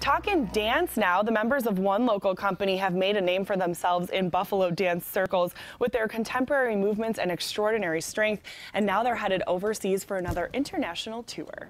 Talking dance now, the members of one local company have made a name for themselves in Buffalo dance circles with their contemporary movements and extraordinary strength, and now they're headed overseas for another international tour.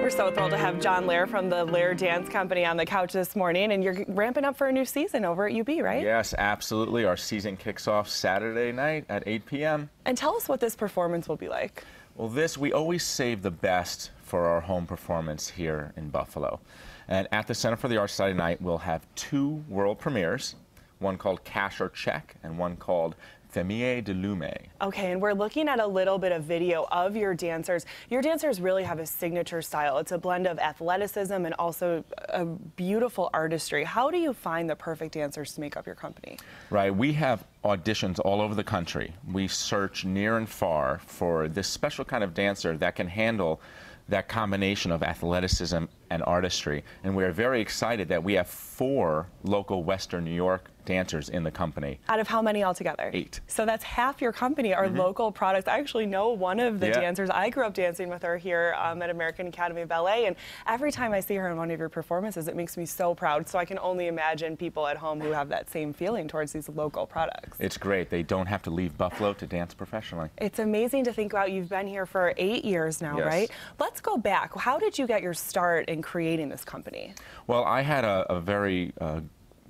We're so thrilled to have John Lehrer from the Lehrer Dance Company on the couch this morning, and you're ramping up for a new season over at UB, right? Yes, absolutely. Our season kicks off Saturday night at 8 p.m. And tell us what this performance will be like. Well, we always save the best for our home performance here in Buffalo. And at the Center for the Arts Saturday night, we'll have two world premieres, one called Cash or Check and one called Famille de Lume. Okay, and we're looking at a little bit of video of your dancers. Your dancers really have a signature style. It's a blend of athleticism and also a beautiful artistry. How do you find the perfect dancers to make up your company? Right, we have auditions all over the country. We search near and far for this special kind of dancer that can handle that combination of athleticism and artistry. And we're very excited that we have 4 local Western New York dancers in the company. Out of how many altogether? 8. So that's half your company are local products. I actually know one of the dancers. I grew up dancing with her here at American Academy of Ballet, and every time I see her in one of your performances, it makes me so proud. So I can only imagine people at home who have that same feeling towards these local products. It's great. They don't have to leave Buffalo to dance professionally. It's amazing to think about. You've been here for 8 years now, Yes. right? Let's go back. How did you get your start in creating this company? Well, I had a very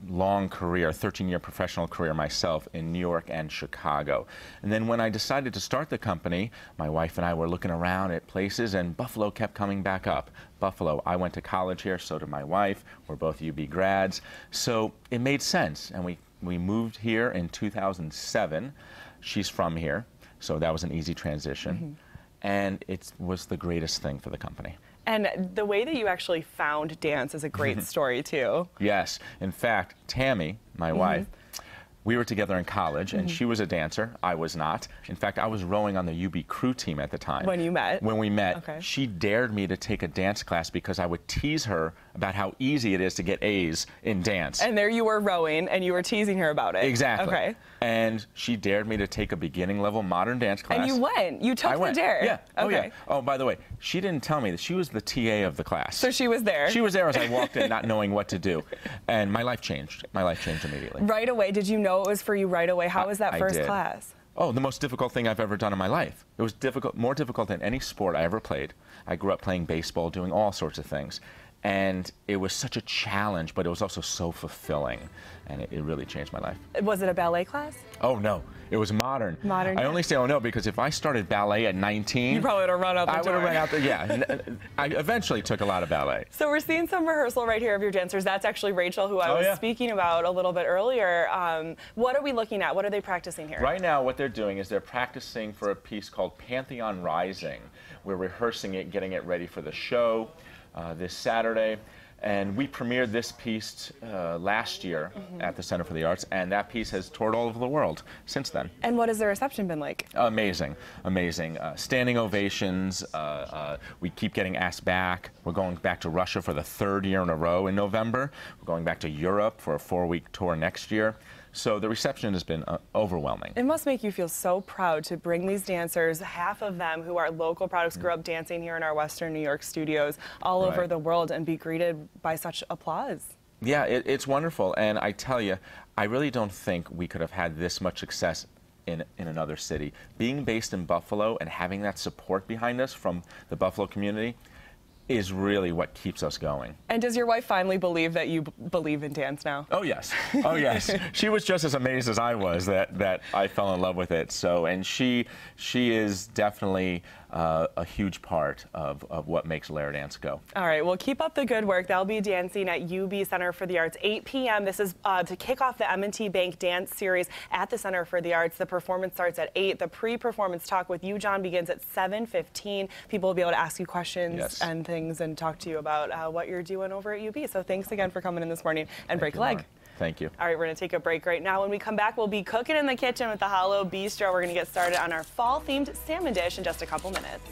long career, 13-year professional career myself in New York and Chicago. And then when I decided to start the company, my wife and I were looking around at places, and Buffalo kept coming back up. Buffalo, I went to college here, so did my wife. We're both UB grads. So it made sense, and we moved here in 2007. She's from here, so that was an easy transition. And it was the greatest thing for the company. And the way that you actually found dance is a great story, too. Yes. In fact, Tammy, my wife, we were together in college, and she was a dancer. I was not. In fact, I was rowing on the UB crew team at the time. When you met? When we met. Okay. She dared me to take a dance class because I would tease her about how easy it is to get A's in dance. And there you were rowing, and you were teasing her about it. Exactly. Okay. And she dared me to take a beginning level modern dance class. And you went. You took the dare. Yeah. Oh, okay. yeah. Oh, by the way, she didn't tell me that she was the TA of the class. So she was there. She was there as I walked in, not knowing what to do. And my life changed. My life changed immediately. Right away. Did you know it was for you right away? How was that first class? Oh, the most difficult thing I've ever done in my life. It was difficult, more difficult than any sport I ever played. I grew up playing baseball, doing all sorts of things. And it was such a challenge, but it was also so fulfilling. And it really changed my life. Was it a ballet class? Oh, no. It was modern. Modern. I only say, oh, no, because if I started ballet at 19... You probably would have run out the door. I would have run out the, yeah. I eventually took a lot of ballet. So we're seeing some rehearsal right here of your dancers. That's actually Rachel, who I was speaking about a little bit earlier. What are we looking at? What are they practicing here? Right now, what they're doing is they're practicing for a piece called Pantheon Rising. We're rehearsing it, getting it ready for the show this Saturday. And we premiered this piece last year at the Center for the Arts, and that piece has toured all over the world since then. And what has the reception been like? Amazing, amazing. Standing ovations. We keep getting asked back. We're going back to Russia for the 3rd year in a row in November. We're going back to Europe for a 4-week tour next year. So the reception has been overwhelming. It must make you feel so proud to bring these dancers, half of them who are local products, grew up dancing here in our Western New York studios, all over the world, and be greeted by such applause. Yeah, it's wonderful. And I tell you, I really don't think we could have had this much success in another city. Being based in Buffalo and having that support behind us from the Buffalo community is really what keeps us going. And does your wife finally believe that you believe in dance now? Oh, yes. Oh, yes. She was just as amazed as I was that I fell in love with it. So, and she is definitely a huge part of what makes Lehrer Dance go. All right, well, keep up the good work. They'll be dancing at UB Center for the Arts, 8 p.m. This is to kick off the M&T Bank Dance Series at the Center for the Arts. The performance starts at 8. The pre-performance talk with you, John, begins at 7:15. People will be able to ask you questions and things and talk to you about what you're doing over at UB. So thanks again for coming in this morning and break a leg. Thank you. All right, we're going to take a break right now. When we come back, we'll be cooking in the kitchen with the Hollow Bistro. We're going to get started on our fall-themed salmon dish in just a couple minutes.